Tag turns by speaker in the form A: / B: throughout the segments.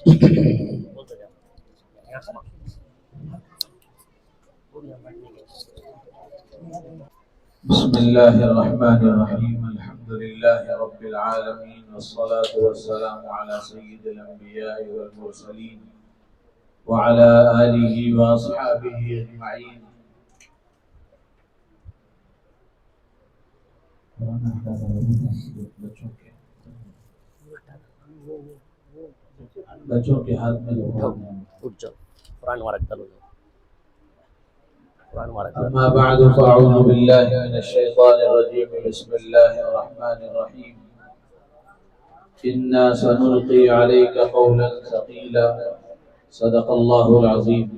A: بسم الله الرحمن الرحيم. الحمد لله رب العالمين، والصلاة والسلام على سيد الأنبياء والمرسلين وعلى آله وأصحابه أجمعين. بچوں کے ہاتھ میں جو أما بعد فأعوذ بالله من الشيطان الرجيم. بسم الله الرحمن الرحيم. إنا سنلقي عليك قولا ثقيلا. صدق الله العظيم.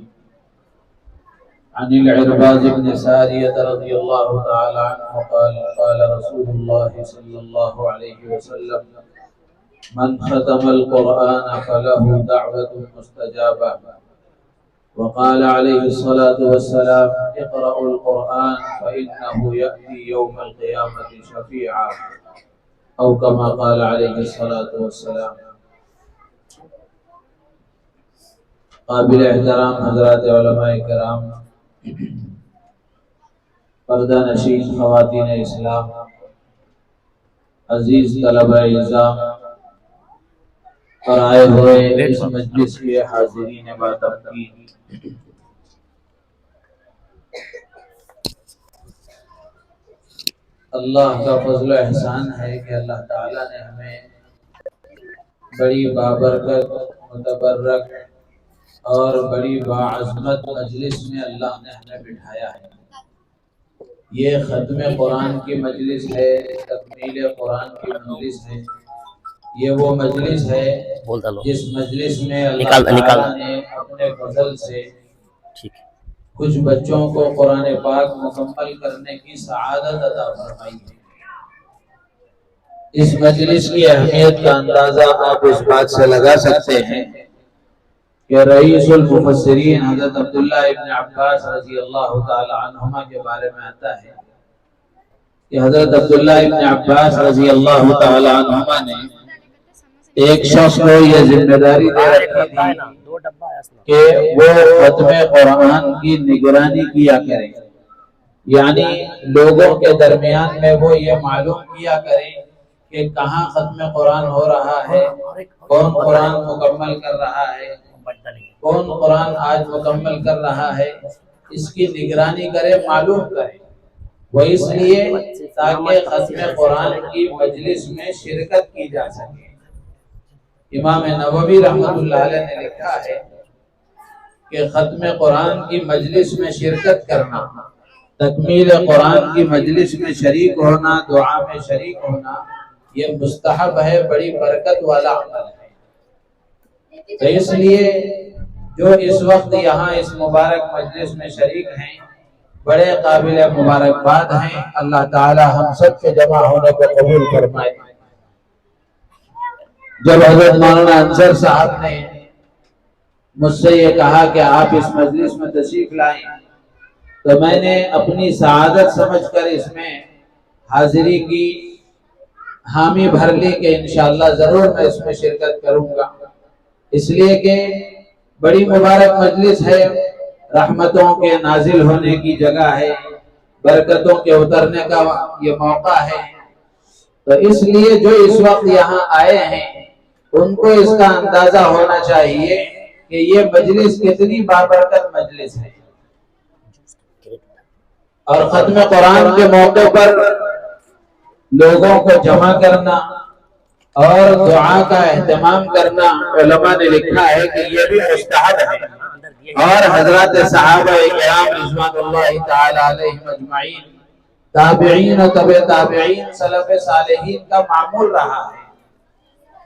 A: عن العرباض بن سارية رضي الله تعالى عنه قال قال رسول الله صلى الله عليه وسلم: من ختم القرآن فله دعوة مستجابة. وقال عليه الصلاة والسلام: اقرأوا القرآن فإنه يأتي يوم القيامة شفيعا، أو كما قال عليه الصلاة والسلام. قابل احترام حضرات علماء کرام، پردہ نشین خواتین اسلام، عزیز طلبہ اعزام اور آئے ہوئے اس مجلس کے حاضرین باتمکین، اللہ کا فضل و احسان ہے کہ اللہ تعالیٰ نے ہمیں بڑی بابرکت، متبرک اور بڑی باعظمت مجلس میں اللہ نے ہمیں بٹھایا ہے۔ یہ ختم قرآن کی مجلس ہے، تکمیل قرآن کی مجلس ہے۔ یہ وہ مجلس ہے جس مجلس میں اللہ تعالیٰ نے اپنے فضل سے کچھ بچوں کو قرآن پاک مکمل کرنے کی سعادت عطا فرمائی ہے۔ اس مجلس کی اہمیت کا اندازہ آپ اس بات سے لگا سکتے ہیں کہ رئیس المفسرین حضرت عبداللہ ابن عباس رضی اللہ تعالی عنہما کے بارے میں آتا ہے کہ حضرت عبداللہ ابن عباس رضی اللہ تعالی عنہما نے ایک شخص کو یہ ذمہ داری دے رکھی تھی کہ وہ ختم قرآن کی نگرانی کیا کریں، یعنی لوگوں کے درمیان میں وہ یہ معلوم کیا کریں کہ کہاں ختم قرآن ہو رہا ہے، کون قرآن مکمل کر رہا ہے، کون قرآن آج مکمل کر رہا ہے، اس کی نگرانی کرے، معلوم کرے۔ وہ اس لیے تاکہ ختم قرآن کی مجلس میں شرکت کی جا سکے۔ امام نووی رحمۃ اللہ علیہ نے لکھا ہے کہ ختم قرآن کی مجلس میں شرکت کرنا، تکمیل قرآن کی مجلس میں شریک ہونا، دعا میں شریک ہونا، یہ مستحب ہے، بڑی برکت والا عمل ہے۔ تو اس لیے جو اس وقت یہاں اس مبارک مجلس میں شریک ہیں، بڑے قابل مبارکباد ہیں۔ اللہ تعالی ہم سب کے جمع ہونے کو قبول فرمائے۔ جب حضرت مولانا انصر صاحب نے مجھ سے یہ کہا کہ آپ اس مجلس میں تشریف لائیں، تو میں نے اپنی سعادت سمجھ کر اس میں حاضری کی، حامی بھر لی کہ انشاءاللہ ضرور میں اس میں شرکت کروں گا، اس لیے کہ بڑی مبارک مجلس ہے، رحمتوں کے نازل ہونے کی جگہ ہے، برکتوں کے اترنے کا یہ موقع ہے۔ تو اس لیے جو اس وقت یہاں آئے ہیں ان کو اس کا اندازہ ہونا چاہیے کہ یہ مجلس کتنی بابرکت مجلس ہے۔ اور ختم قرآن کے موقع پر لوگوں کو جمع کرنا اور دعا کا اہتمام کرنا، علماء نے لکھا ہے کہ یہ بھی مستحب ہے، اور حضرات صحابہ کرام رضوان اللہ تعالی علیہم اجمعین، تابعین و تبع تابعین، سلف صالحین کا معمول رہا ہے۔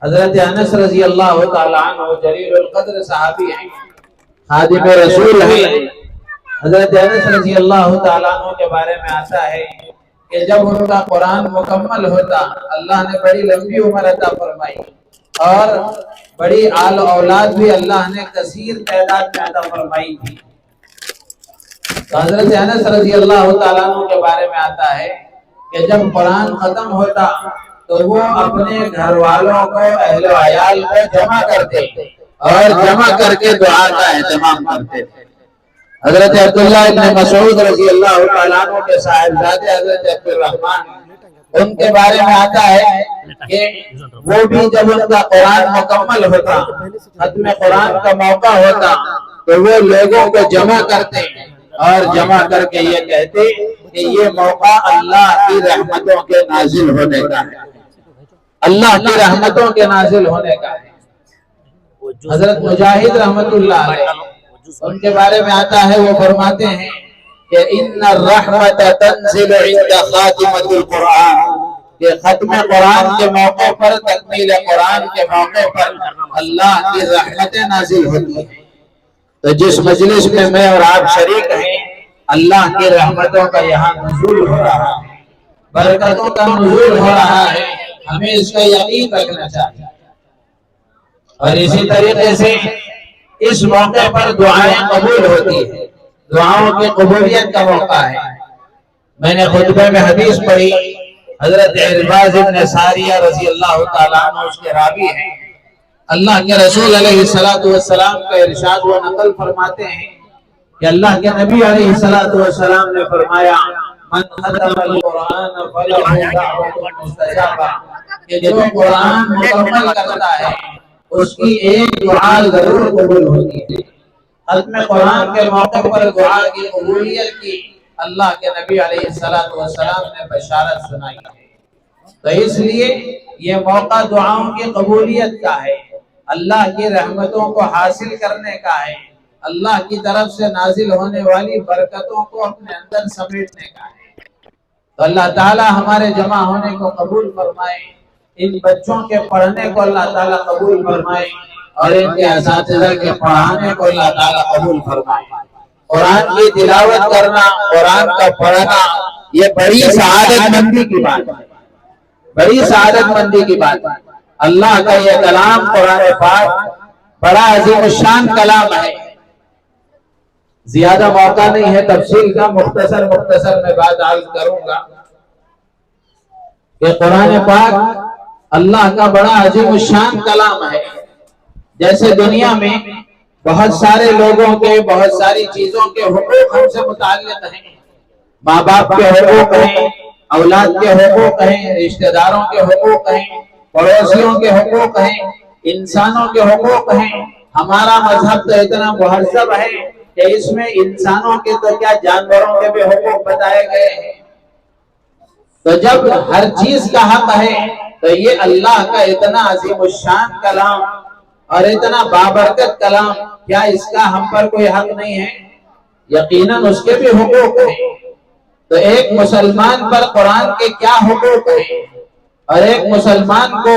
A: حضرت انس رضی اللہ تعالی عنہ جلیل القدر صحابی ہیں، خادم رسول ہیں۔ حضرت انس رضی اللہ تعالی عنہ کے بارے میں آتا ہے کہ جب ان کا قرآن مکمل ہوتا، اللہ نے بڑی لمبی عمر عطا فرمائی اور بڑی آل اولاد بھی اللہ نے کثیر تعداد میں عطا فرمائی تھی۔ حضرت انس رضی اللہ تعالیٰ عنہ کے بارے میں آتا ہے کہ جب قرآن ختم ہوتا تو وہ اپنے گھر والوں کو، اہل و عیال کو جمع کرتے اور جمع کر کے دعا کا اہتمام کرتے تھے۔ حضرت عبداللہ ابن مسعود رضی اللہ تعالیٰ عنہ کے صاحبزادے حضرت عبد الرحمن، ان کے بارے میں آتا ہے کہ وہ بھی جب ان کا قرآن مکمل ہوتا، ختم قرآن کا موقع ہوتا، تو وہ لوگوں کو جمع کرتے اور جمع کر کے یہ کہتے کہ یہ موقع اللہ کی رحمتوں کے نازل ہونے کا ہے، اللہ کی رحمتوں کے نازل ہونے کا ہے۔ حضرت مجاہد رحمت اللہ علیہ، ان کے بارے میں آتا ہے، وہ فرماتے ہیں کہ ان الرحمت تنزل عند خاتمۃ القرآن، کہ ختم قرآن کے موقع پر، تکمیل قرآن کے موقع پر اللہ کی رحمتیں نازل ہوتی ہیں۔ تو جس مجلس میں میں اور آپ شریک ہیں، اللہ کی رحمتوں کا یہاں نزول ہو رہا ہے، برکتوں کا نزول ہو رہا ہے، ہمیں اس کا یقین رکھنا چاہیے۔ اور اسی طریقے سے اس موقع پر دعائیں قبول ہوتی ہیں، دعاؤں کی قبولیت کا موقع ہے۔ میں نے خطبے میں حدیث پڑھی، حضرت عرباض بن ساریہ رضی اللہ تعالیٰ عنہ اس کے راوی ہیں، اللہ کے رسول علیہ السلام کا ارشاد و نقل فرماتے ہیں کہ اللہ کے نبی علیہ السلام نے فرمایا، من ختم القرآن فلہ دعوۃ مستجابہ، کہ جو قرآن مکمل کرتا ہے اس کی ایک دعا ضرور قبول ہوتی ہے۔ ختم قرآن کے موقع پر دعا کی قبولیت کی اللہ کے نبی علیہ السلام نے بشارت سنائی ہے۔ تو اس لیے یہ موقع دعاؤں کی قبولیت کا ہے، اللہ کی رحمتوں کو حاصل کرنے کا ہے، اللہ کی طرف سے نازل ہونے والی برکتوں کو اپنے اندر سمیٹنے کا ہے۔ تو اللہ تعالی ہمارے جمع ہونے کو قبول فرمائے، ان بچوں کے پڑھنے کو اللہ تعالیٰ قبول فرمائے، اور ان کے اساتذہ کے پڑھانے کو اللہ تعالیٰ قبول فرمائے۔ قرآن کی تلاوت کرنا، قرآن کا پڑھنا، یہ بڑی سعادت مندی کی بات ہے، بڑی سعادت مندی کی بات ہے۔ اللہ کا یہ کلام قرآن پاک بڑا عظیم الشان کلام ہے۔ زیادہ موقع نہیں ہے تفصیل کا، مختصر میں بات عرض کروں گا کہ قرآن پاک اللہ کا بڑا عظیم الشان کلام ہے۔ جیسے دنیا میں بہت سارے لوگوں کے، بہت ساری چیزوں کے حقوق ہم سے متعلق ہیں، ماں باپ کے حقوق ہیں، اولاد کے حقوق ہیں، رشتہ داروں کے حقوق ہیں، پڑوسیوں کے حقوق ہیں، انسانوں کے حقوق ہیں۔ ہمارا مذہب تو اتنا مہذب ہے کہ اس میں انسانوں کے تو کیا، جانوروں کے بھی حقوق بتائے گئے ہیں۔ تو جب ہر چیز کا حق ہے تو یہ اللہ کا اتنا عظیم الشان کلام اور اتنا بابرکت کلام، کیا اس کا ہم پر کوئی حق نہیں ہے؟ یقیناً اس کے بھی حقوق ہیں۔ تو ایک مسلمان پر قرآن کے کیا حقوق ہیں، اور ایک مسلمان کو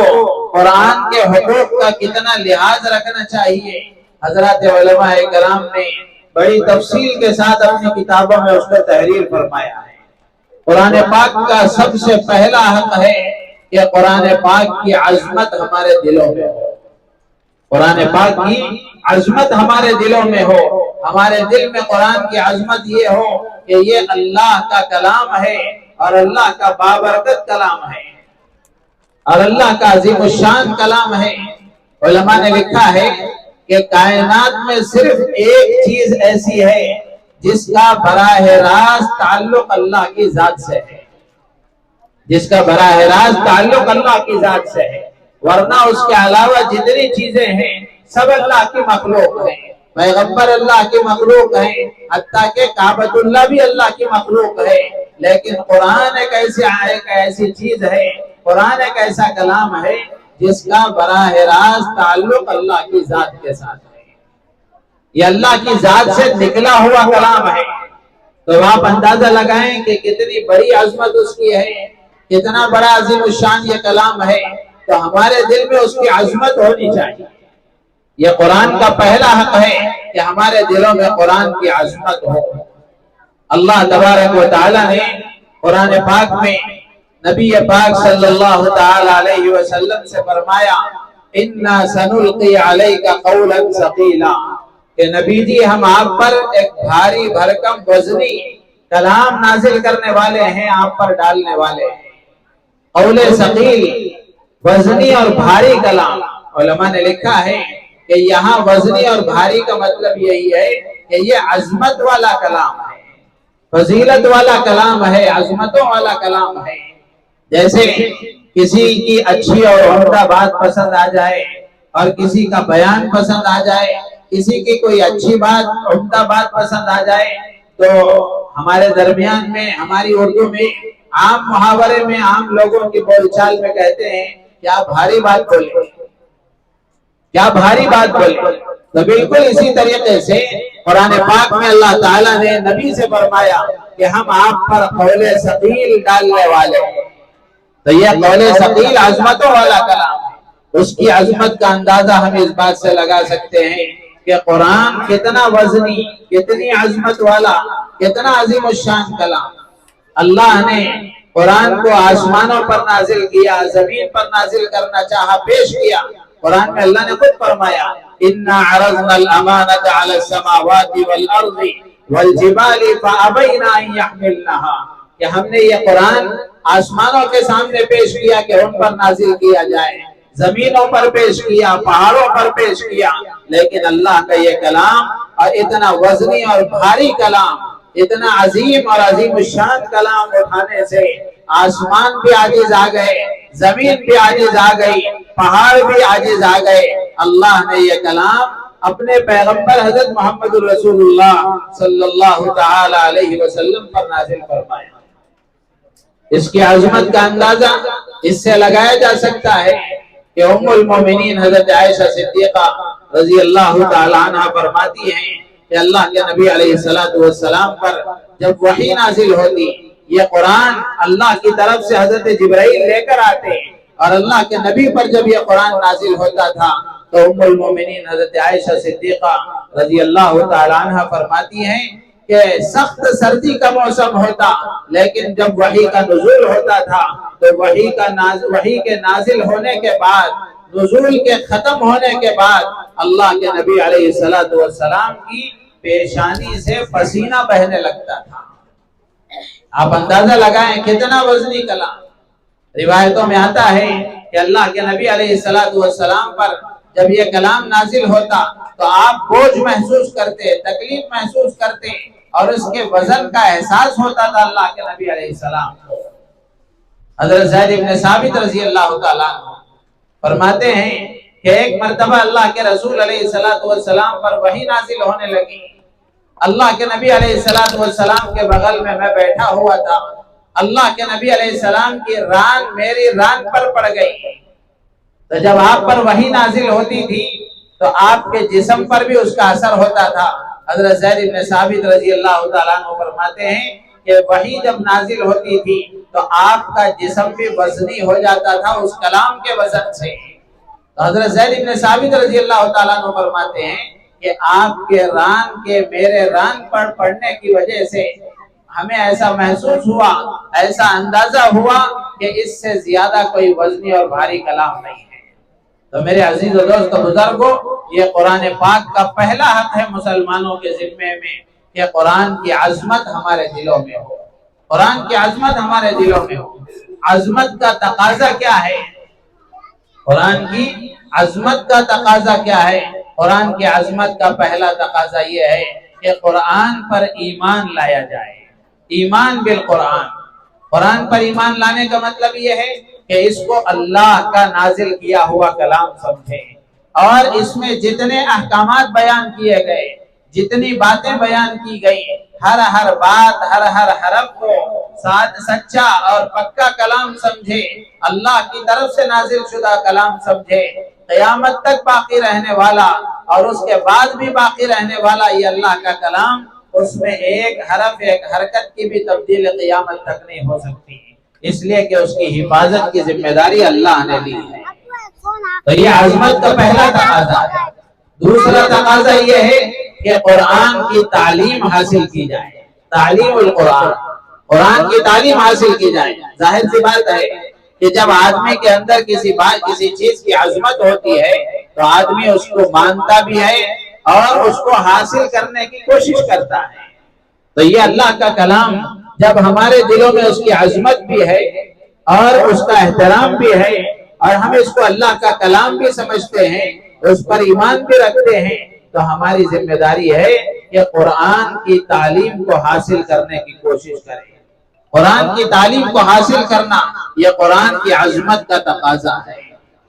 A: قرآن کے حقوق کا کتنا لحاظ رکھنا چاہیے، حضرات علماء کرام نے بڑی تفصیل کے ساتھ اپنی کتابوں میں اس کو تحریر فرمایا ہے۔ قرآن پاک کا سب سے پہلا حق ہے کہ قرآن پاک کی عظمت ہمارے دلوں میں ہو، قرآن پاک کی عظمت ہمارے دلوں میں ہو، ہمارے دل میں قرآن کی عظمت یہ ہو کہ یہ اللہ کا کلام ہے اور اللہ کا بابرکت کلام ہے اور اللہ کا عظیم الشان کلام ہے۔ علماء نے لکھا ہے کہ کائنات میں صرف ایک چیز ایسی ہے جس کا براہ راست تعلق اللہ کی ذات سے ہے، جس کا براہ راست تعلق اللہ کی ذات سے ہے، ورنہ اس کے علاوہ جتنی چیزیں ہیں سب اللہ کی مخلوق ہیں، پیغمبر اللہ کی مخلوق ہیں، حتیٰ کہ کعبۃ اللہ بھی اللہ کی مخلوق ہے۔ لیکن قرآن ایک ایسی چیز ہے، قرآن ایک ایسا کلام ہے جس کا براہ راست تعلق اللہ کی ذات کے ساتھ ہے، یہ اللہ کی ذات سے نکلا ہوا کلام ہے۔ تو آپ اندازہ لگائیں کہ کتنی بڑی عظمت اس کی ہے، کتنا بڑا عظیم الشان یہ کلام ہے، تو ہمارے دل میں اس کی عظمت ہونی چاہیے۔ یہ قرآن کا پہلا حق ہے کہ ہمارے دلوں میں قرآن کی عظمت ہو۔ اللہ تبارک و تعالی نے قرآن پاک میں نبی پاک صلی اللہ تعالی علیہ وسلم سے فرمایا، اِنَّا سَنُلْقِي عَلَيْكَ قَوْلًا ثَقِيلًا، کہ نبی جی ہم آپ پر ایک بھاری بھرکم وزنی کلام نازل کرنے والے ہیں، آپ پر ڈالنے والے ہیں۔ قول ثقیل، وزنی اور بھاری کلام۔ علماء نے لکھا ہے کہ یہاں وزنی اور بھاری کا مطلب یہی ہے کہ یہ عظمت والا کلام ہے، فضیلت والا کلام ہے، عظمتوں والا کلام ہے۔ جیسے کسی کی اچھی اور عمدہ بات پسند آ جائے اور کسی کا بیان پسند آ جائے، کسی کی کوئی اچھی بات، عمدہ بات پسند آ جائے، تو ہمارے درمیان میں، ہماری اردو میں، عام محاورے میں، عام لوگوں کی بول چال میں کہتے ہیں کیا بھاری بات بولے، کیا بھاری بات بولے۔ تو بالکل اسی طریقے سے قرآن پاک میں اللہ تعالیٰ نے نبی سے فرمایا کہ ہم آپ پر قول ثقیل ڈالنے والے ہیں۔ تو یہ قول ثقیل عظمتوں والا کلام ہے، اس کی عظمت کا اندازہ ہم اس بات سے لگا سکتے ہیں کہ قرآن کتنا وزنی، کتنی عظمت والا، کتنا عظیم الشان کلام۔ اللہ نے قرآن کو آسمانوں پر نازل کیا، زمین پر نازل کرنا چاہا، پیش کیا۔ قرآن میں اللہ نے خود فرمایا اِنَّا عَرَضْنَا الْأَمَانَةَ عَلَى السَّمَاوَاتِ وَالْأَرْضِ وَالْجِبَالِ فَأَبَيْنَا أَن يَحْمِلْنَهَا، کہ ہم نے یہ قرآن آسمانوں کے سامنے پیش کیا کہ ان پر نازل کیا جائے، زمینوں پر پیش کیا، پہاڑوں پر پیش کیا، لیکن اللہ کا یہ کلام اور اتنا وزنی اور بھاری کلام، اتنا عظیم اور عظیم الشان کلام اٹھانے سے آسمان بھی عاجز آ گئے، زمین بھی عاجز آ گئی، پہاڑ بھی عاجز آ گئے۔ اللہ نے یہ کلام اپنے پیغمبر حضرت محمد رسول اللہ صلی اللہ تعالی علیہ وسلم پر نازل فرمایا۔ اس کی عظمت کا اندازہ اس سے لگایا جا سکتا ہے کہ ام المومنین حضرت عائشہ صدیقہ رضی اللہ تعالی عنہ فرماتی ہیں کہ اللہ کے نبی علیہ السلام پر جب وحی نازل ہوتی، یہ قرآن اللہ کی طرف سے حضرت جبرائیل لے کر آتے، اور اللہ کے نبی پر جب یہ قرآن نازل ہوتا تھا تو ام المومنین حضرت عائشہ صدیقہ رضی اللہ تعالی عنہ فرماتی ہیں کہ سخت سردی کا موسم ہوتا، لیکن جب وحی کا نزول ہوتا تھا تو وحی کے نازل ہونے کے بعد، نزول کے ختم ہونے کے بعد اللہ کے نبی علیہ السلام کی پیشانی سے پسینہ بہنے لگتا تھا۔ آپ اندازہ لگائیں کتنا وزنی کلام۔ روایتوں میں آتا ہے کہ اللہ کے نبی علیہ السلام پر جب یہ کلام نازل ہوتا تو آپ بوجھ محسوس کرتے، تکلیف محسوس کرتے، اور اس کے وزن کا احساس ہوتا تھا اللہ کے نبی علیہ السلام کو۔ حضرت زید بن ثابت رضی اللہ تعالیٰ عنہ فرماتے ہیں کہ ایک مرتبہ اللہ کے رسول علیہ السلام پر وحی نازل ہونے لگی۔ اللہ کے نبی علیہ السلام کے بغل میں بیٹھا ہوا تھا۔ اللہ کے نبی علیہ السلام کی ران میری ران پر پڑ گئی۔ تو جب آپ پر وحی نازل ہوتی تھی تو آپ کے جسم پر بھی اس کا اثر ہوتا تھا۔ حضرت زید بن ثابت رضی اللہ تعالیٰ عنہ فرماتے ہیں کہ وحی جب نازل ہوتی تھی تو آپ کا جسم بھی وزنی ہو جاتا تھا اس کلام کے وزن سے۔ تو حضرت زید بن ثابت رضی اللہ تعالیٰ عنہ فرماتے ہیں کہ آپ کے ران کے میرے ران پر پڑنے کی وجہ سے ہمیں ایسا محسوس ہوا، ایسا اندازہ ہوا کہ اس سے زیادہ کوئی وزنی اور بھاری کلام نہیں ہے۔ تو میرے عزیز و دوست بزرگوں، یہ قرآن پاک کا پہلا حق ہے مسلمانوں کے ذمے میں کہ قرآن کی عظمت ہمارے دلوں میں ہو، قرآن کی عظمت ہمارے دلوں میں ہو۔ عظمت کا تقاضا کیا ہے؟ قرآن کی عظمت کا تقاضا کیا ہے؟ قرآن کی عظمت کا پہلا تقاضا یہ ہے کہ قرآن پر ایمان لایا جائے۔ ایمان بالقرآن، قرآن پر ایمان لانے کا مطلب یہ ہے کہ اس کو اللہ کا نازل کیا ہوا کلام سمجھیں، اور اس میں جتنے احکامات بیان کیے گئے، جتنی باتیں بیان کی گئی، ہر بات، ہر حرف کو سچا اور پکا کلام سمجھے، اللہ کی طرف سے نازل شدہ کلام سمجھے، قیامت تک باقی رہنے والا اور اس کے بعد بھی باقی رہنے والا یہ اللہ کا کلام، اس میں ایک حرف، ایک حرکت کی بھی تبدیل قیامت تک نہیں ہو سکتی، اس لیے کہ اس کی حفاظت کی ذمہ داری اللہ نے لی ہے۔ تو یہ عظمت کا پہلا تقاضا ہے۔ دوسرا تقاضا یہ ہے کہ قرآن کی تعلیم حاصل کی جائے، تعلیم القرآن، قرآن کی تعلیم حاصل کی جائے۔ ظاہر سی بات ہے کہ جب آدمی کے اندر کسی چیز کی عظمت ہوتی ہے تو آدمی اس کو مانتا بھی ہے اور اس کو حاصل کرنے کی کوشش کرتا ہے۔ تو یہ اللہ کا کلام جب ہمارے دلوں میں اس کی عظمت بھی ہے اور اس کا احترام بھی ہے اور ہم اس کو اللہ کا کلام بھی سمجھتے ہیں، اس پر ایمان بھی رکھتے ہیں، تو ہماری ذمہ داری ہے کہ قرآن کی تعلیم کو حاصل کرنے کی کوشش کریں۔ قرآن کی تعلیم کو حاصل کرنا یہ قرآن کی عظمت کا تقاضا ہے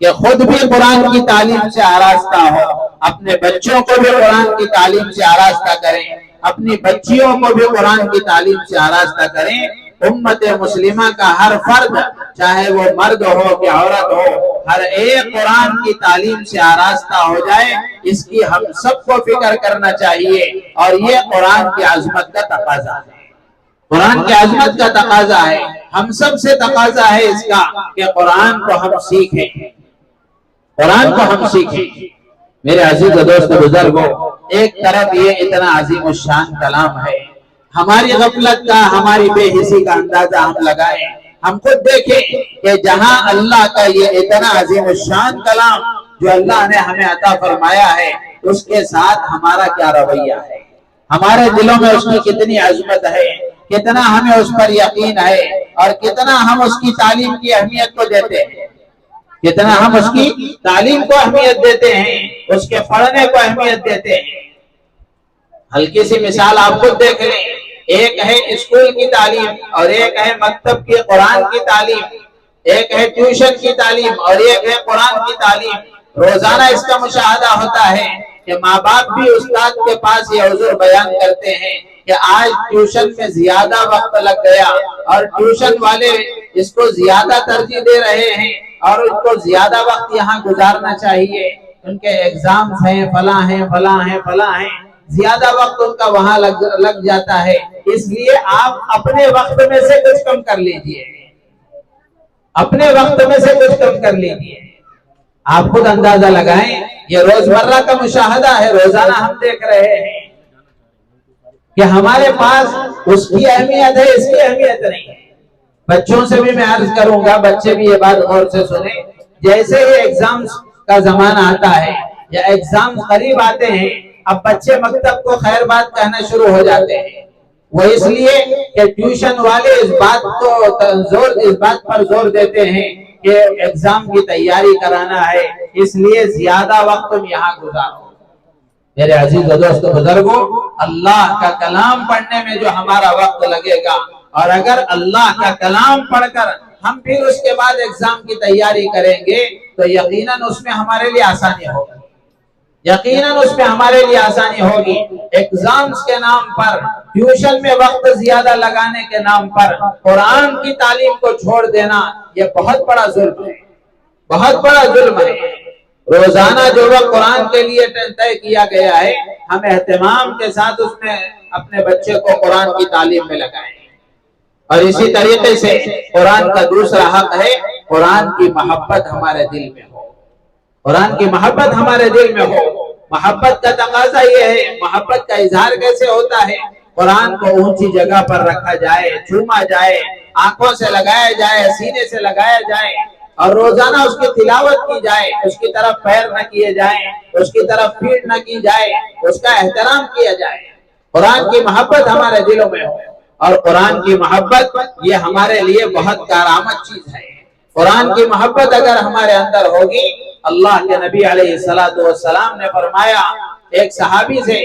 A: کہ خود بھی قرآن کی تعلیم سے آراستہ ہو، اپنے بچوں کو بھی قرآن کی تعلیم سے آراستہ کریں، اپنی بچیوں کو بھی قرآن کی تعلیم سے آراستہ کریں۔ امت مسلمہ کا ہر فرد، چاہے وہ مرد ہو یا عورت ہو، ہر ایک قرآن کی تعلیم سے آراستہ ہو جائے، اس کی ہم سب کو فکر کرنا چاہیے، اور یہ قرآن کی عظمت کا تقاضا ہے۔ قرآن کی عظمت کا تقاضا ہے، ہم سب سے تقاضا ہے اس کا کہ قرآن کو ہم سیکھیں، قرآن کو ہم سیکھیں۔ میرے عزیز و دوست بزرگوں، ایک طرف یہ اتنا عظیم الشان کلام ہے، ہماری غفلت کا، ہماری بے حسی کا اندازہ ہم لگائیں، ہم خود دیکھیں کہ جہاں اللہ کا یہ اتنا عظیم الشان کلام جو اللہ نے ہمیں عطا فرمایا ہے، اس کے ساتھ ہمارا کیا رویہ ہے، ہمارے دلوں میں اس کی کتنی عظمت ہے، کتنا ہمیں اس پر یقین ہے، اور کتنا ہم اس کی تعلیم کی اہمیت کو دیتے ہیں، کتنا ہم اس کی تعلیم کو اہمیت دیتے ہیں، اس کے پڑھنے کو اہمیت دیتے ہیں۔ ہلکی سی مثال آپ خود دیکھ لیں، ایک ہے اسکول کی تعلیم اور ایک ہے مکتب کی قرآن کی تعلیم، ایک ہے ٹیوشن کی تعلیم اور ایک ہے قرآن کی تعلیم۔ روزانہ اس کا مشاہدہ ہوتا ہے کہ ماں باپ بھی استاد کے پاس یہ حضور بیان کرتے ہیں کہ آج ٹیوشن میں زیادہ وقت لگ گیا، اور ٹیوشن والے اس کو زیادہ ترجیح دے رہے ہیں، اور ان کو زیادہ وقت یہاں گزارنا چاہیے، ان کے ایگزامز ہیں، فلاں ہیں، فلاں ہیں، فلاں ہیں، زیادہ وقت ان کا وہاں لگ جاتا ہے، اس لیے آپ اپنے وقت میں سے کچھ کم کر لیجئے، اپنے وقت میں سے کچھ کم کر لیجئے۔ آپ خود اندازہ لگائیں، یہ روزمرہ کا مشاہدہ ہے، روزانہ ہم دیکھ رہے ہیں کہ ہمارے پاس اس کی اہمیت ہے، اس کی اہمیت نہیں ہے۔ بچوں سے بھی میں عرض کروں گا، بچے بھی یہ بات غور سے سنیں، جیسے ہی ایگزامز کا زمانہ آتا ہے یا ایگزام قریب آتے ہیں، اب بچے مکتب کو خیر بات کہنا شروع ہو جاتے ہیں، وہ اس لیے کہ ٹیوشن والے اس بات پر زور دیتے ہیں کہ ایگزام کی تیاری کرانا ہے، اس لیے زیادہ وقت تم یہاں گزارو۔ میرے عزیز و دوست بزرگوں، اللہ کا کلام پڑھنے میں جو ہمارا وقت لگے گا، اور اگر اللہ کا کلام پڑھ کر ہم پھر اس کے بعد ایگزام کی تیاری کریں گے تو یقیناً اس میں ہمارے لیے آسانی ہوگی، یقیناً اس میں ہمارے لیے آسانی ہوگی۔ ایگزامز کے نام پر، ٹیوشن میں وقت زیادہ لگانے کے نام پر قرآن کی تعلیم کو چھوڑ دینا، یہ بہت بڑا ظلم ہے، بہت بڑا ظلم ہے۔ روزانہ جو وقت قرآن کے لیے طے کیا گیا ہے، ہم اہتمام کے ساتھ اس میں اپنے بچے کو قرآن کی تعلیم میں لگائیں۔ اور اسی طریقے سے قرآن کا دوسرا حق ہے، قرآن کی محبت ہمارے دل میں ہو، قرآن کی محبت ہمارے دل میں ہو۔ محبت کا تقاضا یہ ہے، محبت کا اظہار کیسے ہوتا ہے؟ قرآن کو اونچی جگہ پر رکھا جائے، چوما جائے، آنکھوں سے لگایا جائے، سینے سے لگایا جائے، اور روزانہ اس کی تلاوت کی جائے، اس کی طرف پیر نہ کیے جائیں، اس کی طرف پیٹھ نہ کی جائے، اس کا احترام کیا جائے۔ قرآن کی محبت ہمارے دلوں میں ہو، اور قرآن کی محبت یہ ہمارے لیے بہت کارآمد چیز ہے۔ قرآن کی محبت اگر ہمارے اندر ہوگی، اللہ کے نبی علیہ السلام نے فرمایا، ایک صحابی سے،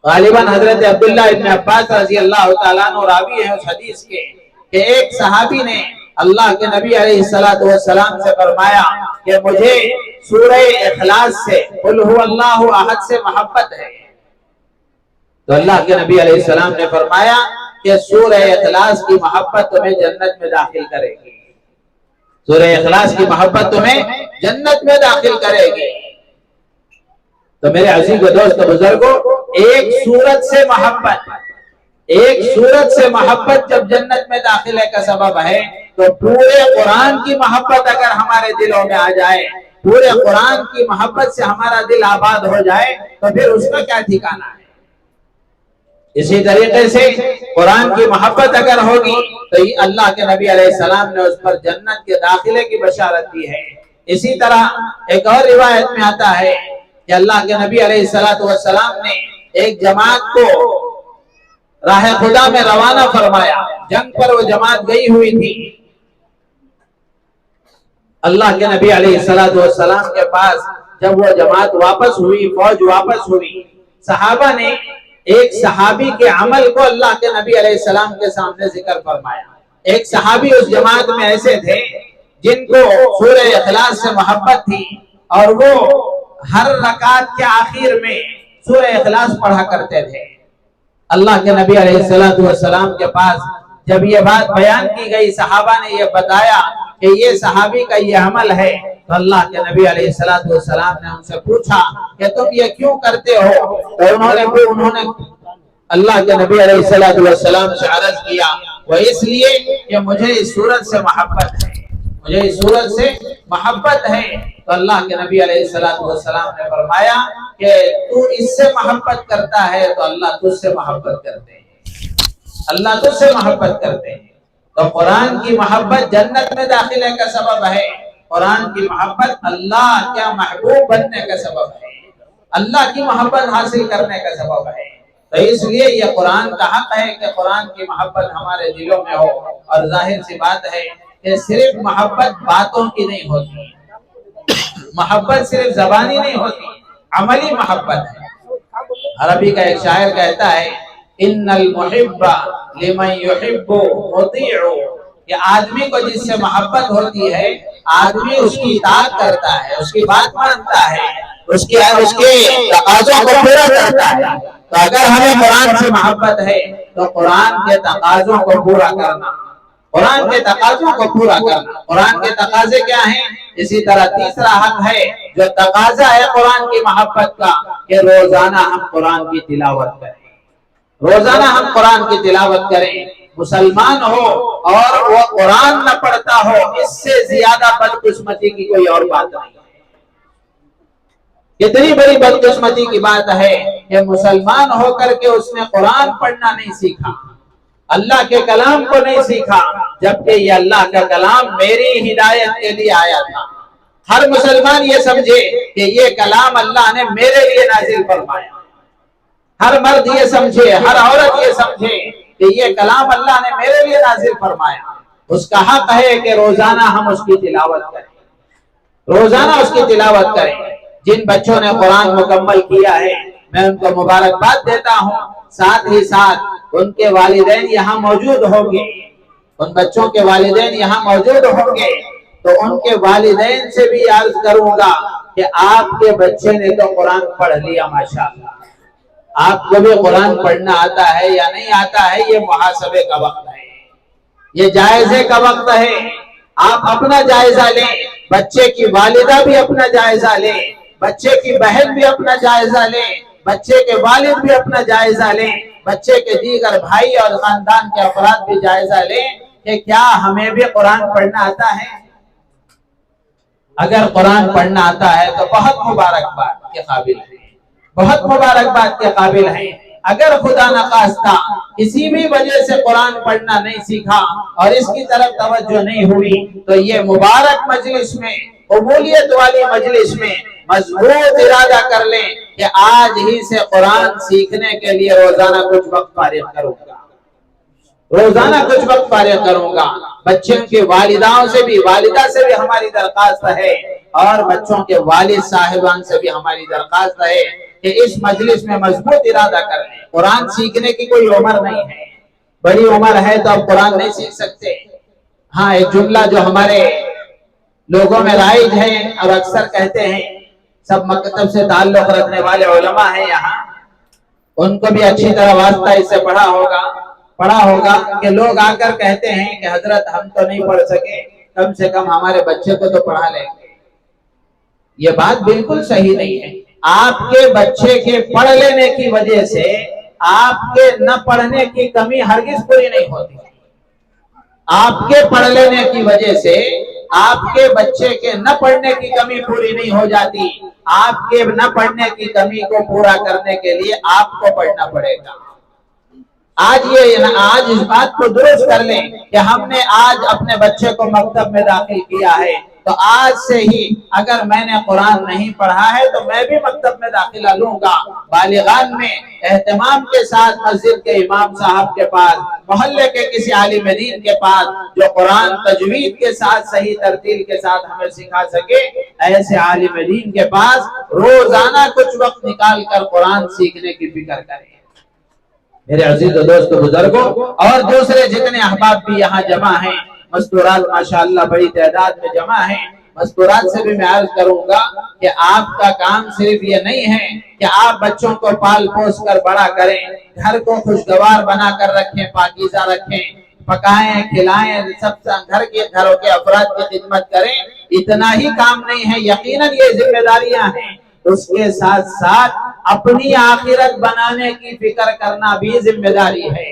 A: غالباً حضرت عبداللہ ابن عباس رضی اللہ تعالیٰ عنہ راوی ہیں اس حدیث کے، کہ ایک صحابی نے اللہ کے نبی علیہ السلام سے فرمایا کہ مجھے سورہ اخلاص سے، قل هو اللہ احد سے محبت ہے۔ تو اللہ کے نبی علیہ السلام نے فرمایا کہ سورہ اخلاص کی محبت تمہیں جنت میں داخل کرے گی، سورہ اخلاص کی محبت تمہیں جنت میں داخل کرے گی۔ تو میرے عزیز و دوست بزرگوں، ایک سورت سے محبت، ایک سورت سے محبت جب جنت میں داخلے کا سبب ہے، تو پورے قرآن کی محبت اگر ہمارے دلوں میں آ جائے، پورے قرآن کی محبت سے ہمارا دل آباد ہو جائے، تو پھر اس کا کیا ٹھکانہ ہے؟ اسی طریقے سے قرآن کی محبت اگر ہوگی تو اللہ کے نبی علیہ السلام نے اس پر جنت کے داخلے کی بشارت دی ہے۔ اسی طرح ایک اور روایت میں آتا ہے کہ اللہ کے نبی علیہ السلام نے ایک جماعت کو راہ خدا میں روانہ فرمایا، جنگ پر وہ جماعت گئی ہوئی تھی۔ اللہ کے نبی علیہ السلام کے پاس جب وہ جماعت واپس ہوئی، فوج واپس ہوئی، صحابہ نے ایک صحابی کے عمل کو اللہ کے نبی علیہ السلام کے سامنے ذکر فرمایا۔ ایک صحابی اس جماعت میں ایسے تھے جن کو سورہ اخلاص سے محبت تھی، اور وہ ہر رکعت کے آخر میں سورہ اخلاص پڑھا کرتے تھے۔ اللہ کے نبی علیہ السلام کے پاس جب یہ بات بیان کی گئی، صحابہ نے یہ بتایا کہ یہ صحابی کا یہ عمل ہے، تو اللہ کے نبی علیہ السلام نے ان سے پوچھا کہ تم یہ کیوں کرتے ہو؟ تو انہوں نے اللہ کے نبی علیہ السلام سے عرض کیا، وہ اس لیے کہ مجھے اس سورت سے محبت ہے، مجھے اس سورت سے محبت ہے۔ تو اللہ کے نبی علیہ السلام نے فرمایا کہ تو اس سے محبت کرتا ہے تو اللہ تجھ سے محبت کرتے ہیں، اللہ تجھ سے محبت کرتے ہیں۔ تو قرآن کی محبت جنت میں داخلے کا سبب ہے، قرآن کی محبت اللہ کا محبوب بننے کا سبب ہے، اللہ کی محبت حاصل کرنے کا سبب ہے۔ تو اس لیے یہ قرآن کا حق ہے کہ قرآن کی محبت ہمارے دلوں میں ہو۔ اور ظاہر سی بات ہے کہ صرف محبت باتوں کی نہیں ہوتی، محبت صرف زبانی نہیں ہوتی، عملی محبت ہے۔ عربی کا ایک شاعر کہتا ہے، ان المحب لمن يحب مطیع، کہ آدمی کو جس سے محبت ہوتی ہے آدمی اس کی اطاعت کرتا ہے، اس کی بات مانتا ہے، اس کے تقاضوں کو پورا کرتا ہے۔ تو اگر ہمیں قرآن سے محبت ہے تو قرآن کے تقاضوں کو پورا کرنا، قرآن کے تقاضوں کو پورا کرنا۔ قرآن کے تقاضے کیا ہیں؟ اسی طرح تیسرا حق ہے جو تقاضا ہے قرآن کی محبت کا، کہ روزانہ ہم قرآن کی تلاوت کریں، روزانہ ہم قرآن کی تلاوت کریں۔ مسلمان ہو اور وہ قرآن نہ پڑھتا ہو، اس سے زیادہ بدقسمتی کی کوئی اور بات نہیں ہے۔ کتنی بڑی بدقسمتی کی بات ہے کہ مسلمان ہو کر کے اس نے قرآن پڑھنا نہیں سیکھا، اللہ کے کلام کو نہیں سیکھا، جبکہ یہ اللہ کا کلام میری ہدایت کے لیے آیا تھا۔ ہر مسلمان یہ سمجھے کہ یہ کلام اللہ نے میرے لیے نازل فرمایا، ہر مرد یہ سمجھے، ہر عورت یہ سمجھے کہ یہ کلام اللہ نے میرے لیے نازل فرمایا۔ اس کا حق ہے کہ روزانہ ہم اس کی تلاوت کریں، روزانہ اس کی تلاوت کریں۔ جن بچوں نے قرآن مکمل کیا ہے میں ان کو مبارکباد دیتا ہوں، ساتھ ہی ساتھ ان کے والدین یہاں موجود ہوں گے، ان بچوں کے والدین یہاں موجود ہوں گے، تو ان کے والدین سے بھی عرض کروں گا کہ آپ کے بچے نے تو قرآن پڑھ لیا ماشاءاللہ، آپ کو بھی قرآن پڑھنا آتا ہے یا نہیں آتا ہے، یہ محاسبے کا وقت ہے، یہ جائزے کا وقت ہے۔ آپ اپنا جائزہ لیں، بچے کی والدہ بھی اپنا جائزہ لیں، بچے کی بہن بھی اپنا جائزہ لیں، بچے کے والد بھی اپنا جائزہ لیں، بچے کے دیگر بھائی اور خاندان کے افراد بھی جائزہ لیں کہ کیا ہمیں بھی قرآن پڑھنا آتا ہے۔ اگر قرآن پڑھنا آتا ہے تو بہت مبارکباد کے قابل ہے، بہت مبارکباد کے قابل ہے۔ اگر خدا نخواستہ کسی بھی وجہ سے قرآن پڑھنا نہیں سیکھا اور اس کی طرف توجہ نہیں ہوئی تو یہ مبارک مجلس میں، قبولیت والی مجلس میں مضبوط ارادہ کر لیں کہ آج ہی سے قرآن سیکھنے کے لیے روزانہ کچھ وقت فارغ کروں گا، روزانہ کچھ وقت فارغ کروں گا۔ بچوں کے والداؤں سے بھی، والدہ سے بھی ہماری درخواست ہے، اور بچوں کے والد صاحبان سے بھی ہماری درخواست ہے کہ اس مجلس میں مضبوط ارادہ کر لیں۔ قرآن سیکھنے کی کوئی عمر نہیں ہے، بڑی عمر ہے تو اب قرآن نہیں سیکھ سکتے۔ ہاں، ایک جملہ جو ہمارے لوگوں میں رائج ہے اور اکثر کہتے ہیں، سب مکتب سے تعلق رکھنے والے علماء ہیں یہاں، ان کو بھی اچھی طرح واسطہ اس سے پڑھا ہوگا کہ لوگ آ کر کہتے ہیں کہ حضرت ہم تو نہیں پڑھ سکے، کم سے کم ہمارے بچے کو تو پڑھا لیں گے۔ یہ بات بالکل صحیح نہیں ہے۔ آپ کے بچے کے پڑھ لینے کی وجہ سے آپ کے نہ پڑھنے کی کمی ہرگز پوری نہیں ہوتی، آپ کے پڑھ لینے کی وجہ سے آپ کے بچے کے نہ پڑھنے کی کمی پوری نہیں ہو جاتی۔ آپ کے نہ پڑھنے کی کمی کو پورا کرنے کے لیے آپ کو پڑھنا پڑے گا۔ آج اس بات کو درست کر لیں کہ ہم نے آج اپنے بچے کو مکتب میں داخل کیا ہے تو آج سے ہی اگر میں نے قرآن نہیں پڑھا ہے تو میں بھی مکتب میں داخلہ لوں گا۔ بالغان میں اہتمام کے ساتھ مسجد کے امام صاحب کے پاس، محلے کے کسی عالم دین کے پاس جو قرآن تجوید کے ساتھ صحیح ترتیل کے ساتھ ہمیں سکھا سکے، ایسے عالم دین کے پاس روزانہ کچھ وقت نکال کر قرآن سیکھنے کی فکر کریں۔ میرے عزیز و دوست بزرگوں اور دوسرے جتنے احباب بھی یہاں جمع ہیں، مستورات ماشاءاللہ بڑی تعداد میں جمع ہیں، مستورات سے بھی میں عرض کروں گا کہ آپ کا کام صرف یہ نہیں ہے کہ آپ بچوں کو پال پوس کر بڑا کریں، گھر کو خوشگوار بنا کر رکھیں، پاکیزہ رکھیں، پکائیں کھلائیں، سب گھروں کے افراد کی خدمت کریں، اتنا ہی کام نہیں ہے، یقیناً یہ ذمہ داریاں ہیں۔ اس کے ساتھ ساتھ اپنی آخرت بنانے کی فکر کرنا بھی ذمہ داری ہے،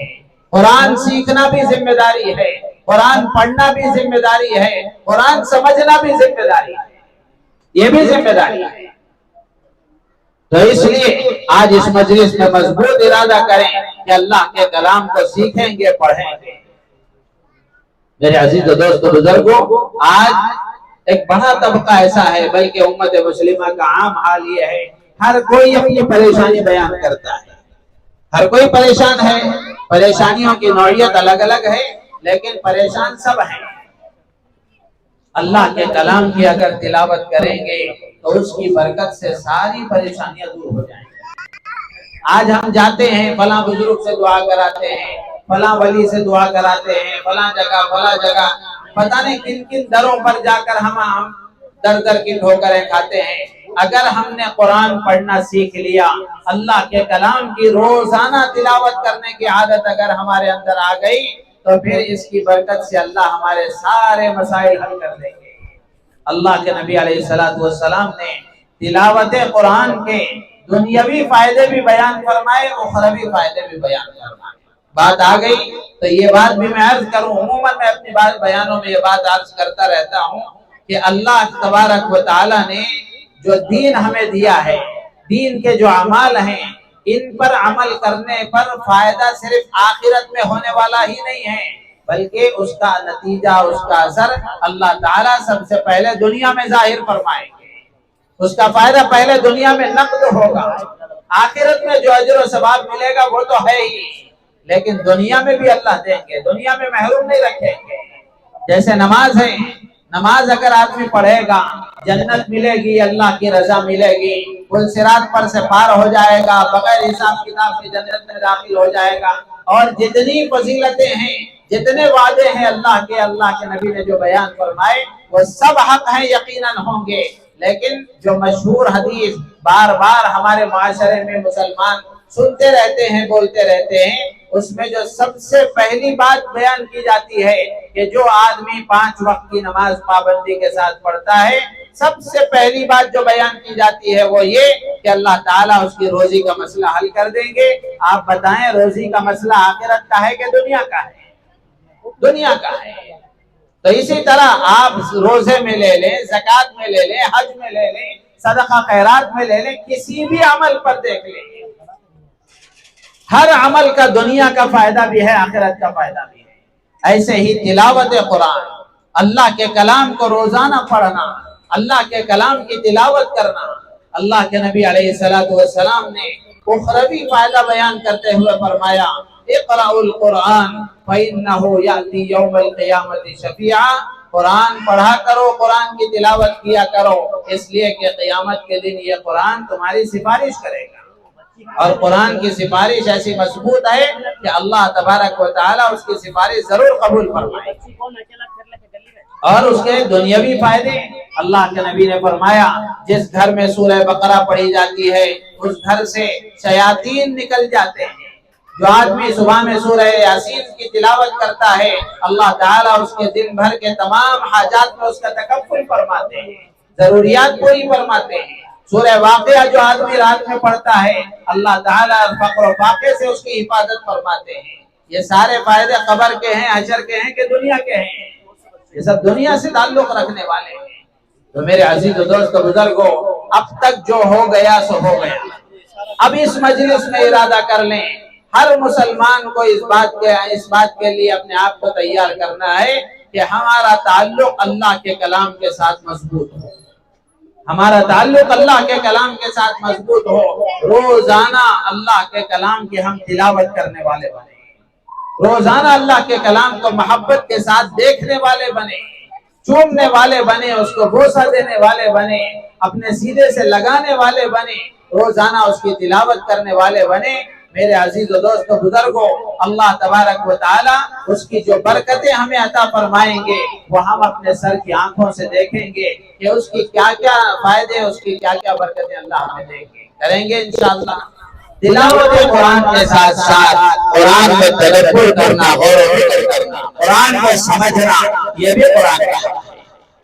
A: قرآن سیکھنا بھی ذمہ داری ہے، قرآن پڑھنا بھی ذمہ داری ہے، قرآن سمجھنا بھی ذمہ داری ہے، یہ بھی ذمہ داری ہے۔ تو اس لیے آج اس مجلس میں مضبوط ارادہ کریں کہ اللہ کے کلام کو سیکھیں گے، پڑھیں گے۔ میرے عزیز و دوست بزرگوں، آج ایک بڑا طبقہ ایسا ہے، بلکہ امت مسلمہ کا عام حال یہ ہے، ہر کوئی اپنی پریشانی بیان کرتا ہے، ہر کوئی پریشان ہے، پریشانیوں کی نوعیت الگ الگ ہے، لیکن پریشان سب ہیں۔ اللہ کے کلام کی اگر تلاوت کریں گے تو اس کی برکت سے ساری پریشانیاں دور ہو جائیں گی۔ آج ہم جاتے ہیں فلاں بزرگ سے دعا کراتے ہیں، فلاں ولی سے دعا کراتے ہیں، فلاں جگہ پتہ نہیں کن کن دروں پر جا کر ہم در کی ٹھوکریں کھاتے ہیں۔ اگر ہم نے قرآن پڑھنا سیکھ لیا، اللہ کے کلام کی روزانہ تلاوت کرنے کی عادت اگر ہمارے اندر آ گئی تو پھر اس کی برکت سے اللہ ہمارے سارے مسائل حل کر دیں گے۔ اللہ کے نبی علیہ السلام نے تلاوت قرآن کے دنیاوی فائدے بھی بیان فرمائے، اخروی فائدے بھی بیان فرمائے۔ بات آ گئی تو یہ بات بھی میں عرض کروں، عموماً میں اپنی بیانوں میں یہ بات عرض کرتا رہتا ہوں کہ اللہ تبارک و تعالی نے جو دین ہمیں دیا ہے، دین کے جو اعمال ہیں، ان پر عمل کرنے پر فائدہ صرف آخرت میں ہونے والا ہی نہیں ہے، بلکہ اس کا نتیجہ، اس کا اثر اللہ تعالیٰ سب سے پہلے دنیا میں ظاہر فرمائیں گے۔ اس کا فائدہ پہلے دنیا میں نقد ہوگا، آخرت میں جو اجر و ثواب ملے گا وہ تو ہے ہی، لیکن دنیا میں بھی اللہ دیں گے، دنیا میں محروم نہیں رکھیں گے۔ جیسے نماز ہے، نماز اگر آدمی پڑھے گا جنت ملے گی، اللہ کی رضا ملے گی، پل صراط پر سے پار ہو جائے گا، بغیر حساب کتاب کی جنت میں داخل ہو جائے گا۔ اور جتنی فضیلتیں ہیں، جتنے وعدے ہیں اللہ کے نبی نے جو بیان فرمائے وہ سب حق ہیں، یقیناً ہوں گے، لیکن جو مشہور حدیث بار بار ہمارے معاشرے میں مسلمان سنتے رہتے ہیں، بولتے رہتے ہیں، اس میں جو سب سے پہلی بات بیان کی جاتی ہے کہ جو آدمی 5 وقت کی نماز پابندی کے ساتھ پڑھتا ہے، سب سے پہلی بات جو بیان کی جاتی ہے وہ یہ کہ اللہ تعالیٰ اس کی روزی کا مسئلہ حل کر دیں گے۔ آپ بتائیں روزی کا مسئلہ آخرت کا ہے کہ دنیا کا ہے؟ دنیا کا ہے۔ تو اسی طرح آپ روزے میں لے لیں، زکوٰۃ میں لے لیں، حج میں لے لیں، صدقہ خیرات میں لے لیں، کسی بھی عمل پر دیکھ لیں، ہر عمل کا دنیا کا فائدہ بھی ہے، آخرت کا فائدہ بھی ہے۔ ایسے ہی تلاوت قرآن، اللہ کے کلام کو روزانہ پڑھنا، اللہ کے کلام کی تلاوت کرنا، اللہ کے نبی علیہ السلام نے اخروی فائدہ بیان کرتے ہوئے فرمایا اقرأوا القرآن فإنه يأتي يوم القيامة شفيعا، قرآن پڑھا کرو، قرآن کی تلاوت کیا کرو، اس لیے کہ قیامت کے دن یہ قرآن تمہاری سفارش کرے گا۔ اور قرآن کی سفارش ایسی مضبوط ہے کہ اللہ تبارک و تعالیٰ اس کی سفارش ضرور قبول فرمائے۔ اور اس کے دنیاوی فائدے، اللہ کے نبی نے فرمایا جس گھر میں سورہ بقرہ پڑھی جاتی ہے اس گھر سے شیاطین نکل جاتے ہیں۔ جو آدمی صبح میں سورہ یاسین کی تلاوت کرتا ہے، اللہ تعالیٰ اس کے دن بھر کے تمام حاجات میں اس کا تکفل فرماتے ہیں، ضروریات پوری فرماتے ہیں۔ سورہ واقعہ جو آدمی رات میں پڑھتا ہے، اللہ تعالیٰ فقر و فاقے سے اس کی حفاظت فرماتے ہیں۔ یہ سارے فائدے قبر کے ہیں، حشر کے ہیں کہ دنیا کے ہیں؟ یہ سب دنیا سے تعلق رکھنے والے ہیں۔ تو میرے عزیز و دوست بزرگوں، اب تک جو ہو گیا سو ہو گیا۔ اب اس مجلس میں ارادہ کر لیں، ہر مسلمان کو اس بات کے لیے اپنے آپ کو تیار کرنا ہے کہ کہ ہمارا تعلق اللہ کے کلام کے ساتھ مضبوط ہو، ہمارا تعلق اللہ کے کلام کے ساتھ مضبوط ہو، روزانہ اللہ کے کلام کی ہم تلاوت کرنے والے بنے، روزانہ اللہ کے کلام کو محبت کے ساتھ دیکھنے والے بنے، چومنے والے بنے، اس کو بوسہ دینے والے بنے، اپنے سینے سے لگانے والے بنے، روزانہ اس کی تلاوت کرنے والے بنے۔ میرے عزیز و دوست بزرگوں، اللہ تبارک و تعالی اس کی جو برکتیں ہمیں عطا فرمائیں گے وہ ہم اپنے سر کی آنکھوں سے دیکھیں گے کہ اس کی کیا کیا فائدے، اس کی کیا کیا برکتیں اللہ ہمیں دیں گے، کریں گے انشاءاللہ۔ تلاوت قرآن کے ساتھ ساتھ قرآن میں تدبر کرنا، غور و فکر کرنا، قرآن کو سمجھنا، یہ بھی قرآن کا ہے۔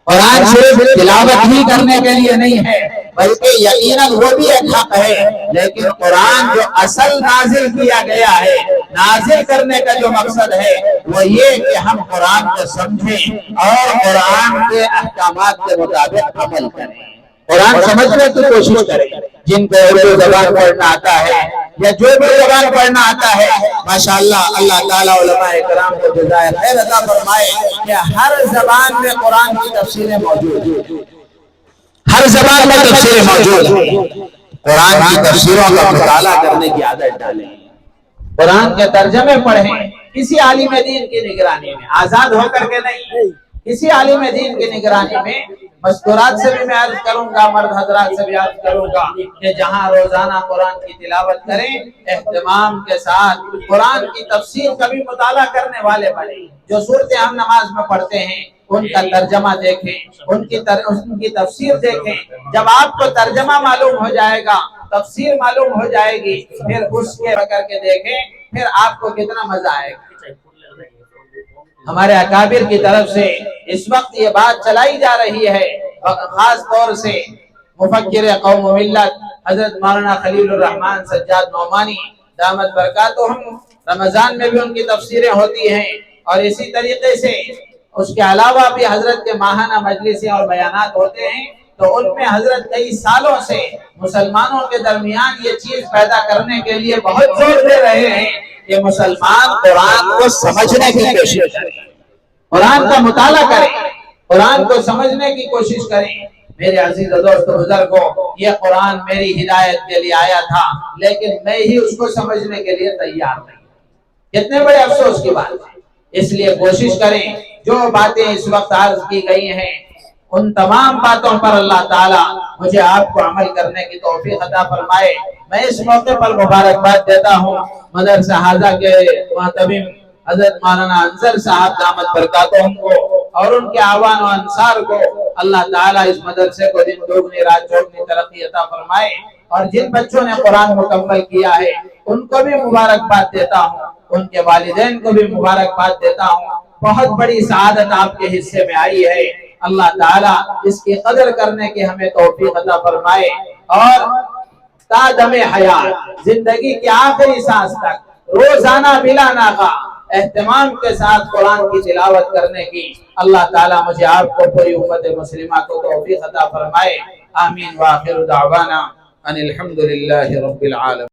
A: قرآن صرف تلاوت ہی کرنے کے لیے نہیں ہے، بلکہ یقیناً وہ بھی ایک حق ہے، لیکن قرآن جو اصل نازل کیا گیا ہے، نازل کرنے کا جو مقصد ہے وہ یہ کہ ہم قرآن کو سمجھیں اور قرآن کے احکامات کے مطابق عمل کریں، قرآن سمجھنے کی کوشش کریں۔ جن کو اردو زبان پڑھنا آتا ہے یا جو بھی زبان پڑھنا آتا ہے، ماشاءاللہ اللہ تعالیٰ علماء کرام کو جزائے خیر عطا فرمائے کہ ہر زبان میں قرآن کی تفسیریں موجود ہیں، ہر زبان میں تفسیریں موجود ہیں۔ قرآن کی تفسیروں کا مطالعہ کرنے کی عادت ڈالیں، قرآن کے ترجمے پڑھیں، کسی عالم دین کی نگرانی میں، آزاد ہو کر کے نہیں، کسی عالم دین کی نگرانی میں۔ مستورات سے بھی میں عرض کروں گا، مرد حضرات سے بھی عرض کروں گا کہ جہاں روزانہ قرآن کی تلاوت کریں، اہتمام کے ساتھ قرآن کی تفسیر کا بھی مطالعہ کرنے والے بنے، جو صورتیں ہم نماز میں پڑھتے ہیں ان کا ترجمہ دیکھیں، ان کی تفسیر دیکھیں۔ جب آپ کو ترجمہ معلوم ہو جائے گا، تفسیر معلوم ہو جائے گی، پھر اس کے کر کے دیکھیں، پھر آپ کو کتنا مزہ آئے گا۔ ہمارے اکابر کی طرف سے اس وقت یہ بات چلائی جا رہی ہے، خاص طور سے مفکر قوم و ملت حضرت مولانا خلیل الرحمن سجاد نعمانی دامت برکاتہم، رمضان میں بھی ان کی تفسیریں ہوتی ہیں، اور اسی طریقے سے اس کے علاوہ بھی حضرت کے ماہانہ مجلسیں اور بیانات ہوتے ہیں، تو ان میں حضرت کئی سالوں سے مسلمانوں کے درمیان یہ چیز پیدا کرنے کے لیے بہت زور دے رہے ہیں کہ مسلمان قرآن کو سمجھنے کی کوشش کریں، قرآن کا مطالعہ کریں، قرآن کو سمجھنے کی کوشش کریں۔ میرے عزیز دوست بزرگوں، یہ قرآن میری ہدایت کے لیے آیا تھا، لیکن میں ہی اس کو سمجھنے کے لیے تیار نہیں، کتنے بڑے افسوس کی بات ہے۔ اس لیے کوشش کریں، جو باتیں اس وقت عرض کی گئی ہیں ان تمام باتوں پر اللہ تعالیٰ مجھے آپ کو عمل کرنے کی توفیق عطا فرمائے۔ میں اس موقع پر مبارکباد دیتا ہوں مدرسہ حاضہ کے محتمم حضرت مولانا انصر صاحب دامت برکاتہم کو اور ان کے اعوان و انصار کو۔ اللہ تعالیٰ اس مدرسے کو دن دوگنی رات چوگنی ترقی عطا فرمائے، اور جن بچوں نے قرآن مکمل کیا ہے ان کو بھی مبارکباد دیتا ہوں، ان کے والدین کو بھی مبارکباد دیتا ہوں۔ بہت بڑی سعادت آپ کے حصے میں آئی ہے، اللہ تعالیٰ اس کی قدر کرنے کی ہمیں توفیق عطا فرمائے، اور تا دم حیات زندگی کی آخری سانس تک روزانہ بلا ناغہ اہتمام کے ساتھ قرآن کی تلاوت کرنے کی اللہ تعالیٰ مجھے آپ کو پوری امت مسلمہ کو توفیق عطا فرمائے۔ آمین، وآخر دعوانا ان الحمدللہ رب العالمین۔